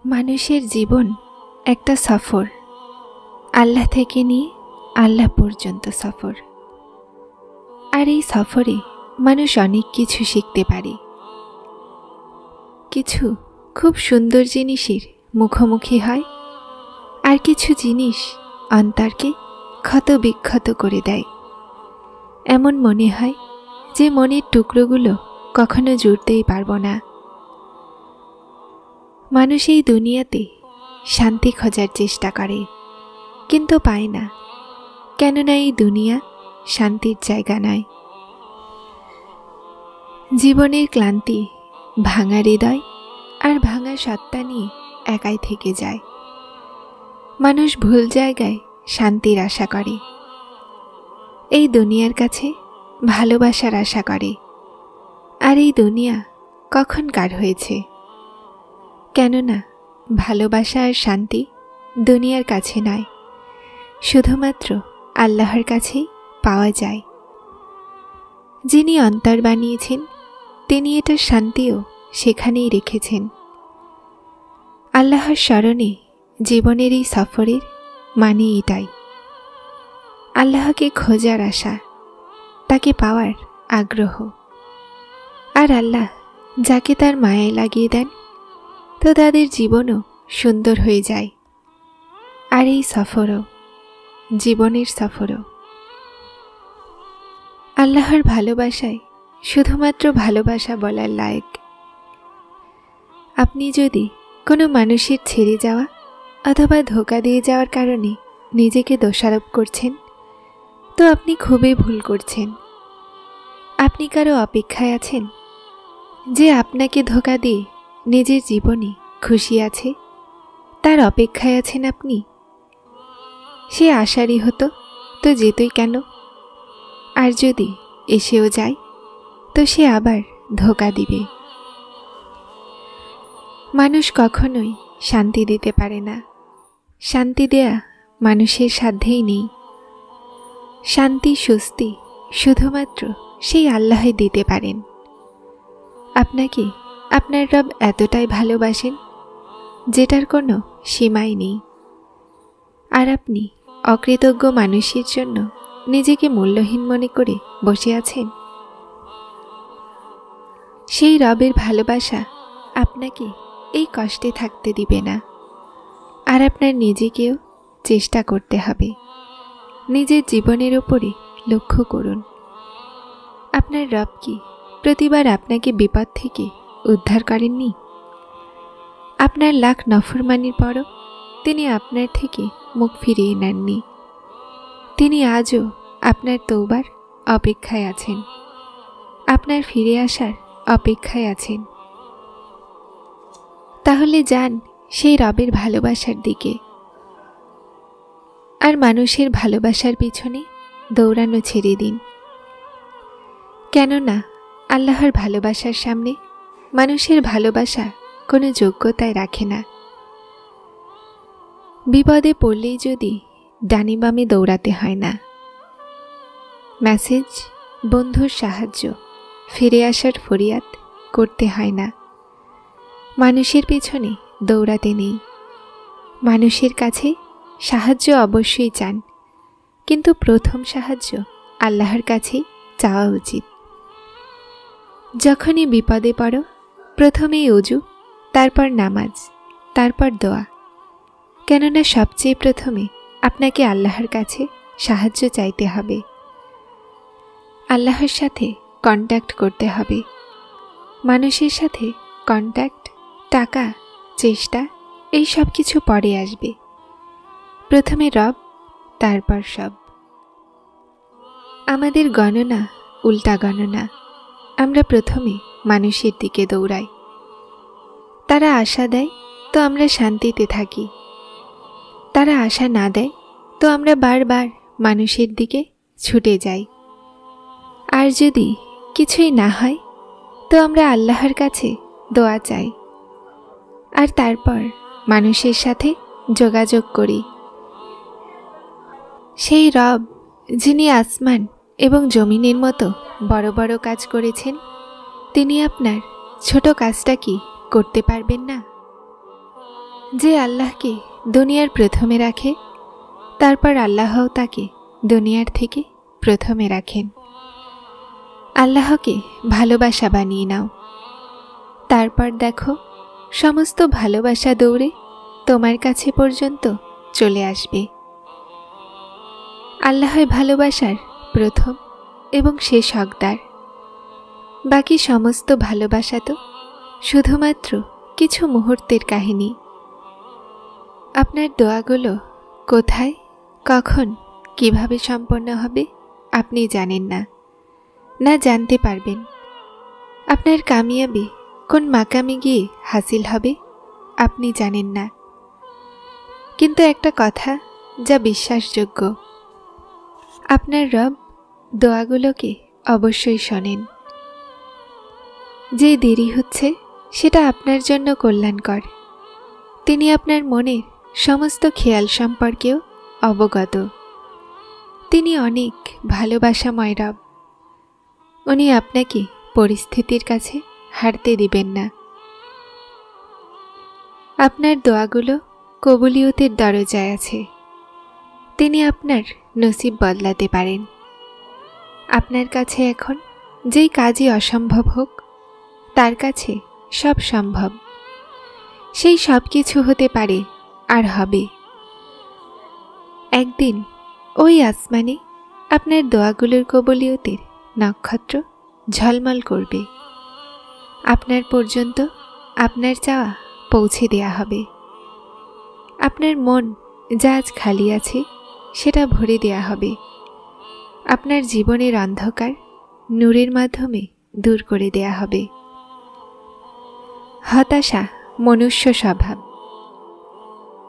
মানুষের জীবন একটা সফর, আল্লাহ থেকে নিয়ে আল্লাহ পর্যন্ত সফর। আর এই সফরে মানুষ অনেক কিছু শিখতে পারে। কিছু খুব সুন্দর জিনিসের মুখোমুখি হয়, আর কিছু জিনিস অন্তরকে ক্ষত বিক্ষত করে দেয়। এমন মনে হয় যে মনের টুকরোগুলো কখনো জুড়তেই পারব না। মানুষ এই দুনিয়াতে শান্তি খোঁজার চেষ্টা করে, কিন্তু পায় না, কেননা এই দুনিয়া শান্তির জায়গা নয়। জীবনের ক্লান্তি, ভাঙা হৃদয় আর ভাঙা সত্তা নিয়ে একাই থেকে যায়। মানুষ ভুল জায়গায় শান্তির আশা করে, এই দুনিয়ার কাছে ভালোবাসার আশা করে। আর এই দুনিয়া কখনকার হয়েছে, কেননা ভালোবাসা আর শান্তি দুনিয়ার কাছে নয়, শুধুমাত্র আল্লাহর কাছেই পাওয়া যায়। যিনি অন্তর বানিয়েছেন তিনি এটার শান্তিও সেখানেই রেখেছেন। আল্লাহর স্মরণে জীবনের এই সফরের মানে এটাই, আল্লাহকে খোঁজার আশা, তাকে পাওয়ার আগ্রহ। আর আল্লাহ যাকে তার মায়ায় লাগিয়ে দেন, তো তাদের জীবনও সুন্দর হয়ে যায়। আর এই সফরও জীবনের সফরও আল্লাহর ভালোবাসায় শুধুমাত্র ভালোবাসা বলার লায়ক। আপনি যদি কোনো মানুষের ছেড়ে যাওয়া অথবা ধোঁকা দিয়ে যাওয়ার কারণে নিজেকে দোষারোপ করছেন, তো আপনি খুবই ভুল করছেন। আপনি কারো অপেক্ষায় আছেন যে আপনাকে ধোঁকা দিয়ে নিজের জীবনে খুশি আছে, তার অপেক্ষায় আছেন আপনি। সে আশারই হতো তো যেতই কেন, আর যদি এসেও যায় তো সে আবার ধোঁকা দিবে। মানুষ কখনোই শান্তি দিতে পারে না, শান্তি দেয়া মানুষের সাধ্যেই নেই। শান্তি স্বস্তি শুধুমাত্র সেই আল্লাহই দিতে পারেন। আপনাকে আপনার রব এতটাই ভালোবাসেন যেটার কোনো সীমাই নেই। আর আপনি অকৃতজ্ঞ মানুষের জন্য নিজেকে মূল্যহীন মনে করে বসে আছেন। সেই রবের ভালোবাসা আপনাকে এই কষ্টে থাকতে দিবে না। আর আপনার নিজেকেও চেষ্টা করতে হবে। নিজের জীবনের ওপরে লক্ষ্য করুন। আপনার রব কি প্রতিবার আপনাকে বিপদ থেকে উদ্ধার করেননি? আপনার লাখ নফরমানির পরও তিনি আপনার থেকে মুখ ফিরিয়ে নেননি। তিনি আজও আপনার তওবার অপেক্ষায় আছেন, আপনার ফিরে আসার অপেক্ষায় আছেন। তাহলে যান সেই রবের ভালোবাসার দিকে, আর মানুষের ভালোবাসার পিছনে দৌড়ানো ছেড়ে দিন। কেননা আল্লাহর ভালোবাসার সামনে মানুষের ভালোবাসা কোনো যোগ্যতায় রাখে না। বিপদে পড়লেই যদি ডানে বামে দৌড়াতে হয় না, মেসেজ, বন্ধুর সাহায্য, ফিরে আসার ফরিয়াদ করতে হয় না। মানুষের পেছনে দৌড়াতে নেই। মানুষের কাছে সাহায্য অবশ্যই চান, কিন্তু প্রথম সাহায্য আল্লাহর কাছেই চাওয়া উচিত। যখনই বিপদে পড়ো, প্রথমেই ওযু, তারপর নামাজ, তারপর দোয়া। কেননা সবচেয়ে প্রথমে আপনাকে আল্লাহর কাছে সাহায্য চাইতে হবে। আল্লাহর সাথে কন্ট্যাক্ট করতে হবে। মানুষের সাথে কন্ট্যাক্ট, টাকা, চেষ্টা, এই সব কিছু পরে আসবে। প্রথমে রব, তারপর সব। আমাদের গণনা উল্টা গণনা। আমরা প্রথমে মানুষের দিকে দৌড়াই। তারা আশা দেয় তো আমরা শান্তিতে থাকি। তারা আশা না দেয় তো আমরা বারবার মানুষের দিকে ছুটে যাই। আর যদি কিছুই না হয় তো আমরা আল্লাহর কাছে দোয়া চাই, আর তারপর মানুষের সাথে যোগাযোগ করি। সেই রব যিনি আসমান এবং জমিনের মতো বড় বড় কাজ করেছেন, তিনি আপনার ছোট কাজটা কি করতে পারবেন না? যে আল্লাহকে দুনিয়ার প্রথমে রাখে, তারপর আল্লাহও তাকে দুনিয়ার থেকে প্রথমে রাখেন। আল্লাহকে ভালোবাসা বানিয়ে নাও, তারপর দেখো সমস্ত ভালোবাসা দৌড়ে তোমার কাছে পর্যন্ত চলে আসবে। আল্লাহই ভালোবাসার প্রথম এবং শেষ হকদার। বাকি সমস্ত ভালোবাসা তো শুধুমাত্র কিছু মুহূর্তের কাহিনী। আপনার দোয়াগুলো কোথায়, কখন, কিভাবে সম্পন্ন হবে আপনি জানেন না, না জানতে পারবেন। আপনার কামিয়াবি কোন মাকামে গিয়ে হাসিল হবে আপনি জানেন না। কিন্তু একটা কথা যা বিশ্বাসযোগ্য, আপনার রব দোয়াগুলোকে অবশ্যই শোনেন। যে দেরি হচ্ছে সেটা আপনার জন্য কল্যাণকর। তিনি আপনার মনের সমস্ত খেয়াল সম্পর্কেও অবগত। তিনি অনেক ভালোবাসাময় রব। উনি আপনাকে পরিস্থিতির কাছে হারতে দিবেন না। আপনার দোয়াগুলো কবুলিয়তের দরজায় আছে। তিনি আপনার নসিব বদলাতে পারেন। আপনার কাছে এখন যেই কাজই অসম্ভব হোক, তার কাছে সব সম্ভব। সেই সব কিছু হতে পারে আর হবে। একদিন ওই আসমানে আপনার দোয়াগুলোর কবুলিয়তের নক্ষত্র ঝলমল করবে। আপনার পর্যন্ত আপনার চাওয়া পৌঁছে দেয়া হবে। আপনার মন যা আজ খালি আছে সেটা ভরে দেয়া হবে। আপনার জীবনের অন্ধকার নূরের মাধ্যমে দূর করে দেয়া হবে। হতাশা মনুষ্য স্বভাব,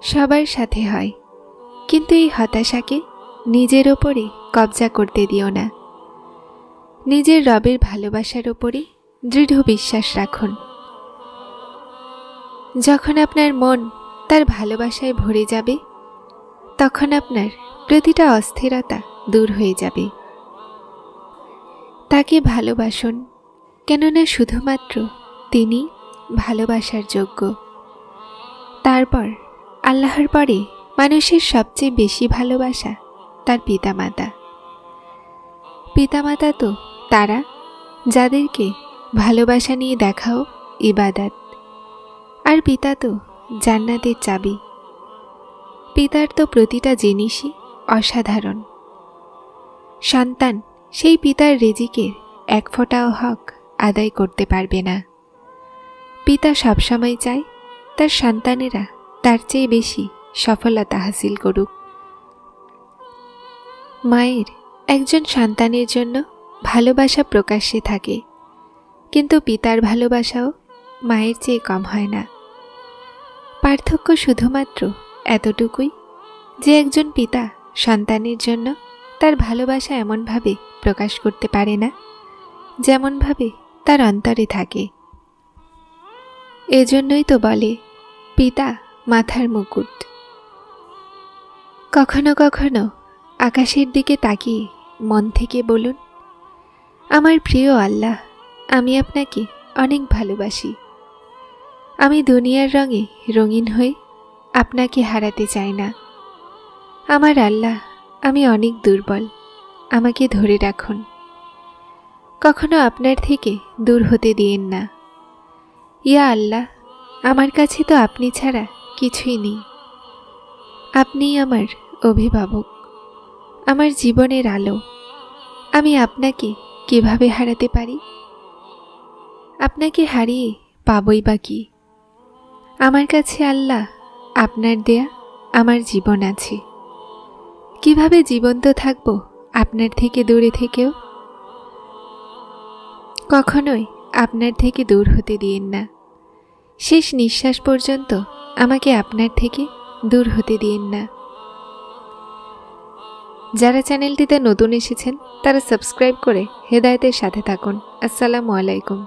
সবার সাথে হয়, কিন্তু এই হতাশাকে নিজের ওপরে কবজা করতে দিও না। নিজের রবের ভালোবাসার ওপরে দৃঢ় বিশ্বাস রাখুন। যখন আপনার মন তার ভালোবাসায় ভরে যাবে, তখন আপনার প্রতিটা অস্থিরতা দূর হয়ে যাবে। তাকে ভালোবাসুন, কেননা শুধুমাত্র তিনি ভালোবাসার যোগ্য। তারপর আল্লাহর পরে মানুষের সবচেয়ে বেশি ভালোবাসা তার পিতামাতা। পিতামাতা তো তারা যাদেরকে ভালোবাসা নিয়ে দেখাও ইবাদত। আর পিতা তো জান্নাতের চাবি। পিতার তো প্রতিটা জিনিসই অসাধারণ। সন্তান সেই পিতার রিজিকের এক ফোঁটাও হক আদায় করতে পারবে না। পিতা সবসময় চায় তার সন্তানেরা তার চেয়ে বেশি সফলতা হাসিল করুক। মায়ের একজন সন্তানের জন্য ভালোবাসা প্রকাশ্যে থাকে, কিন্তু পিতার ভালোবাসাও মায়ের চেয়ে কম হয় না। পার্থক্য শুধুমাত্র এতটুকুই যে একজন পিতা সন্তানের জন্য তার ভালোবাসা এমনভাবে প্রকাশ করতে পারে না যেমনভাবে তার অন্তরে থাকে। এজন্যই তো বলে পিতা মাথার মুকুট। কখনো কখনো আকাশের দিকে তাকিয়ে মন থেকে বলুন, আমার প্রিয় আল্লাহ, আমি আপনাকে অনেক ভালোবাসি। আমি দুনিয়ার রঙে রঙিন হয়ে আপনাকে হারাতে চাই না। আমার আল্লাহ, আমি অনেক দুর্বল, আমাকে ধরে রাখুন। কখনো আপনার থেকে দূর হতে দিয়েন না। ইয়া আল্লাহ, আমার কাছে তো আপনি ছাড়া কিছুই নেই। আপনিই আমার অভিভাবক, আমার জীবনের আলো। আমি আপনাকে কিভাবে হারাতে পারি? আপনাকে হারিয়ে পাবই বা কি? আমার কাছে আল্লাহ আপনার দেয়া আমার জীবন আছে। কিভাবে জীবন্ত থাকবো আপনার থেকে দূরে থেকেও? কখনোই আপনার থেকে দূর হতে দিয়েন না। শেষ নিঃশ্বাস পর্যন্ত আমাকে আপনার থেকে দূর হতে দিয়েন না। যারা চ্যানেলটিতে নতুন এসেছেন তারা সাবস্ক্রাইব করে হেদায়েতের সাথে থাকুন। আসসালামু আলাইকুম।